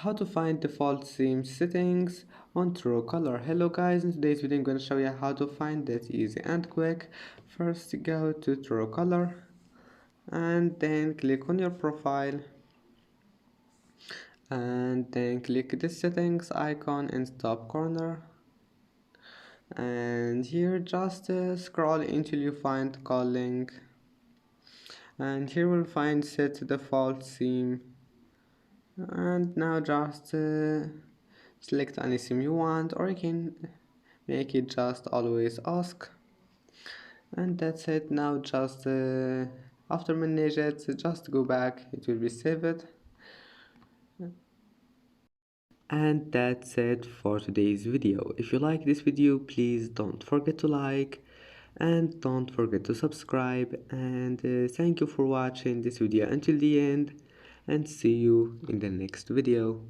how to find default theme settings on Truecaller. Hello guys, in today's video I'm going to show you how to find that easy and quick. First go to Truecaller and then click on your profile and then click the settings icon in top corner, and here just scroll until you find calling, and here we'll find set default theme, and now just select any theme you want, or you can make it just always ask, and that's it. Now just after manage it, just go back, it will be saved. And that's it for today's video. If you like this video, please don't forget to like and don't forget to subscribe, and thank you for watching this video until the end, and see you in the next video.